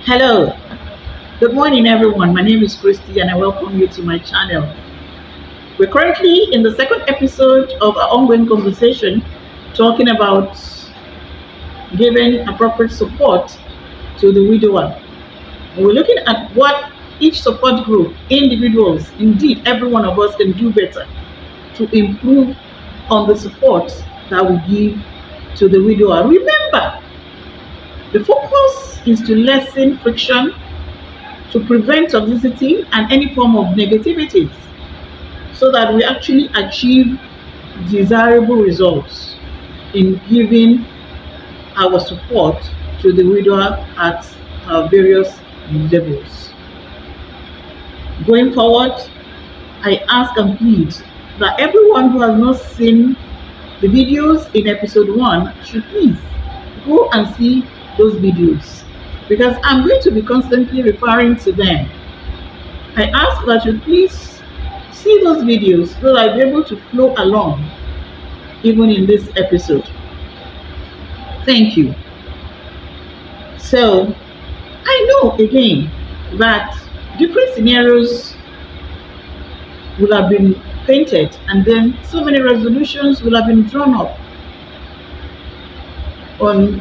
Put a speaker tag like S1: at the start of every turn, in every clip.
S1: Hello, good morning everyone. My name is Christy and I welcome you to my channel. We're currently in the second episode of our ongoing conversation talking about giving appropriate support to the widower. We're looking at what each support group, individuals, indeed every one of us can do better to improve on the support that we give to the widower. Remember, the focus is to lessen friction, to prevent toxicity and any form of negativity so that we actually achieve desirable results in giving our support to the widower at our various levels. Going forward, I ask and plead that everyone who has not seen the videos in episode 1 should please go and see those videos because I'm going to be constantly referring to them. I ask that you please see those videos so that I'll be able to flow along even in this episode. Thank you. So, I know again that different scenarios will have been painted and then so many resolutions will have been drawn up on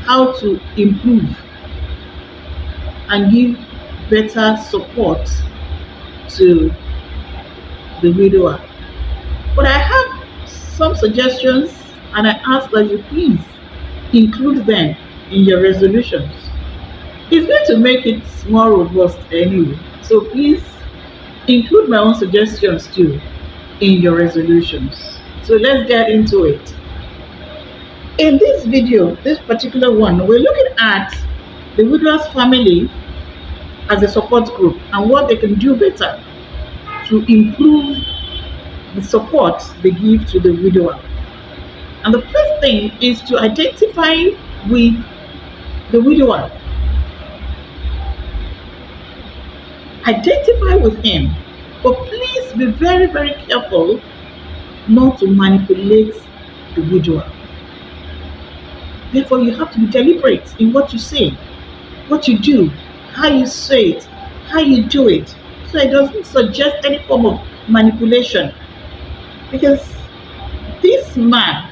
S1: how to improve and give better support to the widower. But I have some suggestions and I ask that you please include them in your resolutions. It's going to make it more robust anyway. So please include my own suggestions too in your resolutions. So let's get into it. In this video, this particular one, we're looking at the widower's family as a support group and what they can do better to improve the support they give to the widower. And the first thing is to identify with the widower. Identify with him, but please be very, very careful not to manipulate the widower. Therefore, you have to be deliberate in what you say, what you do, how you say it, how you do it, so it doesn't suggest any form of manipulation. Because this man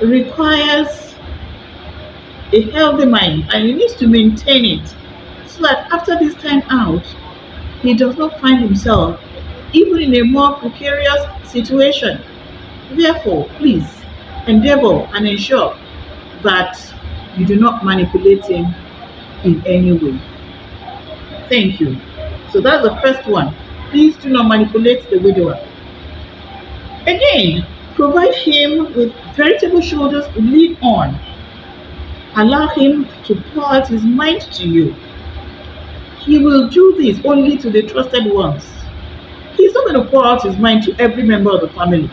S1: requires a healthy mind and he needs to maintain it so that after this time out, he does not find himself even in a more precarious situation. Therefore, please endeavor and ensure that you do not manipulate him in any way. Thank you. So that's the first one. Please do not manipulate the widower. Again, provide him with veritable shoulders to lean on. Allow him to pour out his mind to you. He will do this only to the trusted ones. He's not going to pour out his mind to every member of the family.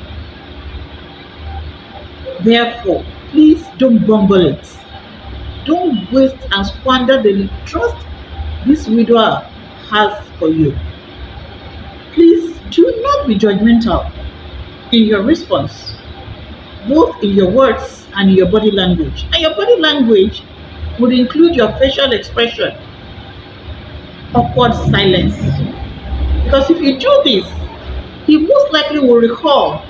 S1: Therefore, please don't bungle it. Don't waste and squander the trust this widower has for you. Please do not be judgmental in your response, both in your words and in your body language. And your body language would include your facial expression, awkward silence. Because if you do this, he most likely will recall,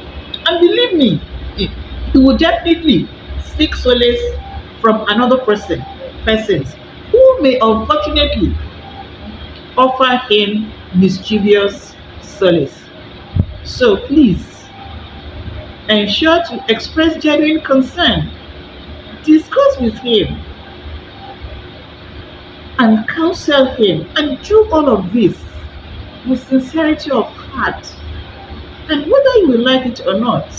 S1: and believe me, he will definitely seek solace from another persons who may unfortunately offer him mischievous solace. So please ensure to express genuine concern, discuss with him, and counsel him, and do all of this with sincerity of heart. And whether you will like it or not,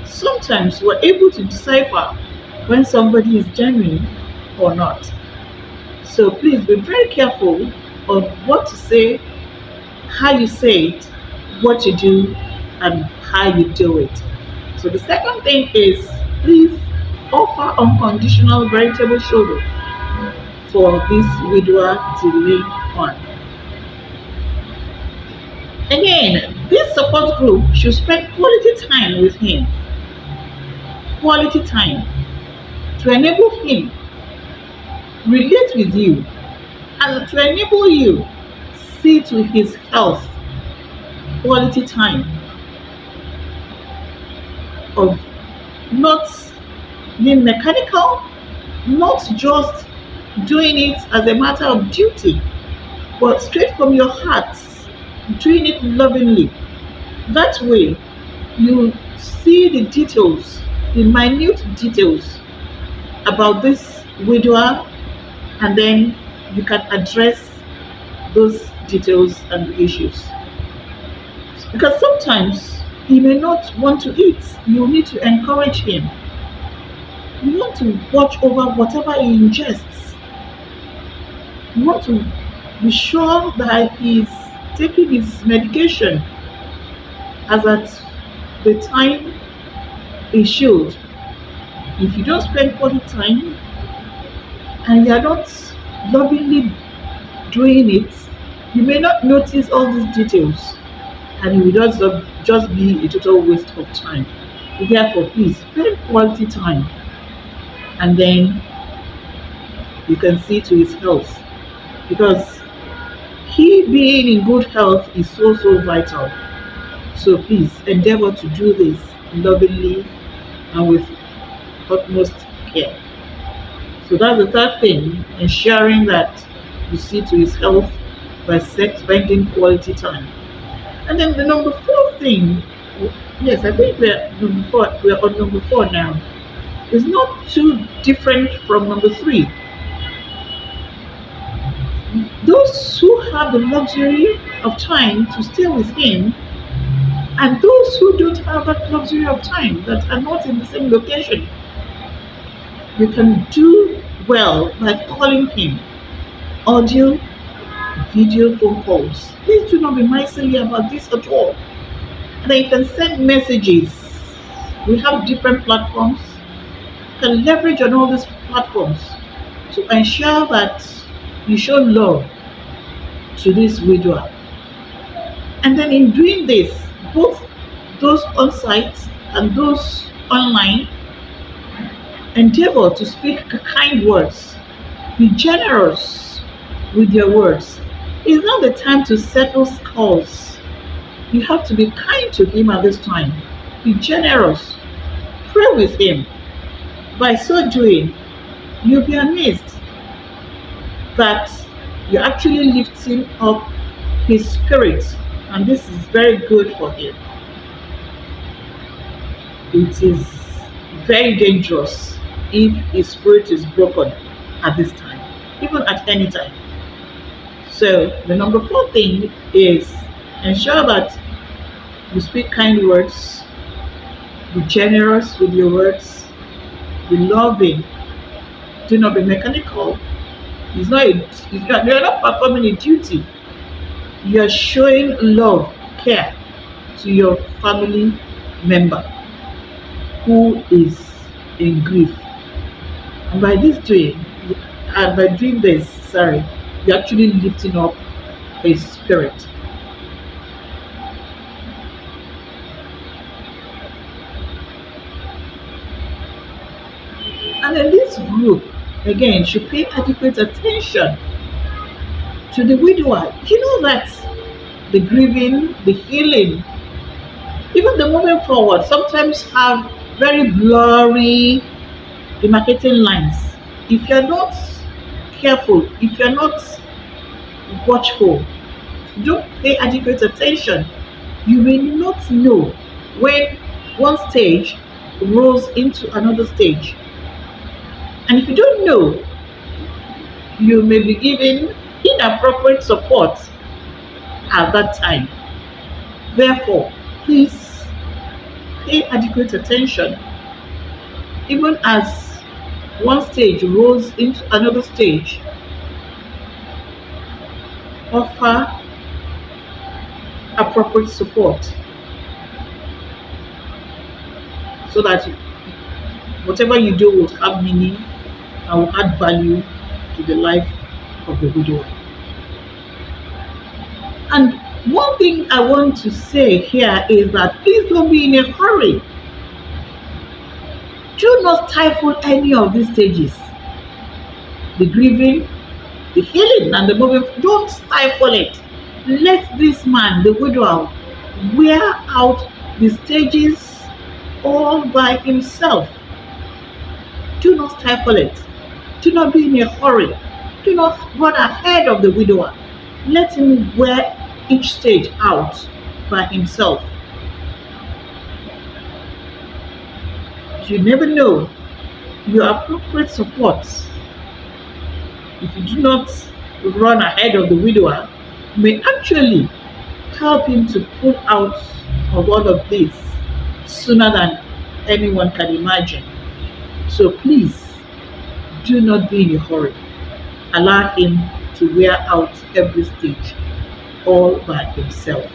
S1: sometimes we're able to decipher when somebody is genuine or not. So please be very careful of what to say, how you say it, what you do, and how you do it. So the second thing is, please offer unconditional veritable shoulder for this widower to lean on. Again, this support group should spend quality time with him. Quality time to enable him relate with you, and to enable you see to his health, quality time of not being mechanical, not just doing it as a matter of duty, but straight from your heart, doing it lovingly. That way, you see the details, the minute details about this widower, and then you can address those details and issues. Because sometimes he may not want to eat, you need to encourage him. You want to watch over whatever he ingests. You want to be sure that he's taking his medication as at the time he should. If you don't spend quality time and you are not lovingly doing it, you may not notice all these details, and it will just be a total waste of time. Therefore, please spend quality time, and then you can see to his health, because he being in good health is so vital. So please endeavor to do this lovingly and with utmost care. So that's the third thing, ensuring that you see to his health by spending quality time. And then the number four thing, yes, I think we're on number four now. It's not too different from number three. Those who have the luxury of time to stay with him, and those who don't have that luxury of time, that are not in the same location, you can do well by calling him, audio, video, phone calls. Please do not be miserly about this at all. And then you can send messages. We have different platforms. You can leverage on all these platforms to ensure that you show love to this widower. And then in doing this, both those on site and those online, endeavor to speak kind words. Be generous with your words. It's not the time to settle scores. You have to be kind to him at this time. Be generous. Pray with him. By so doing, you'll be amazed that you're actually lifting up his spirit, and this is very good for him. It is very dangerous if his spirit is broken at this time, even at any time. So the number four thing is ensure that you speak kind words, be generous with your words, be loving, do not be mechanical. You're not performing a duty. You are showing love, care to your family member who is in grief. And by doing this, you're actually lifting up his spirit. And then this group, again, should pay adequate attention to the widower. You know that the grieving, the healing, even the moving forward sometimes have very blurry demarcating lines. If you're not careful, if you're not watchful, don't pay adequate attention, you may not know when one stage rolls into another stage. And if you don't know, you may be given inappropriate support at that time. Therefore, please pay adequate attention. Even as one stage rolls into another stage, offer appropriate support so that whatever you do will have meaning and will add value to the life of the widower. And one thing I want to say here is that please don't be in a hurry. Do not stifle any of these stages. the grieving, the healing, and the moving. Don't stifle it. Let this man, the widower, wear out the stages all by himself. Do not stifle it. Do not be in a hurry. Do not run ahead of the widower. Let him wear each stage out by himself. You never know. Your appropriate support, if you do not run ahead of the widower, may actually help him to pull out of all of this sooner than anyone can imagine. So please do not be in a hurry. Allow him to wear out every stage all by himself.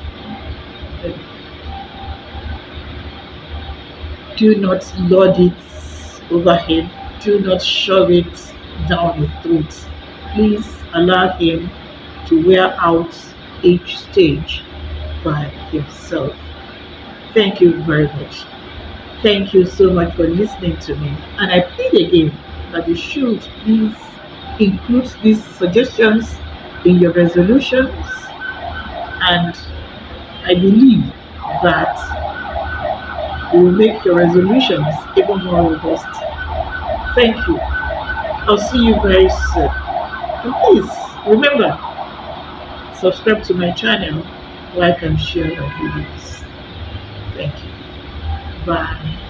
S1: Do not lord it over him. Do not shove it down his throat. Please allow him to wear out each stage by himself. Thank you very much. Thank you so much for listening to me. And I plead again that you should please include these suggestions in your resolutions. And I believe that you will make your resolutions even more robust. Thank you. I'll see you very soon. And please remember, subscribe to my channel, like and share your videos. Thank you. Bye.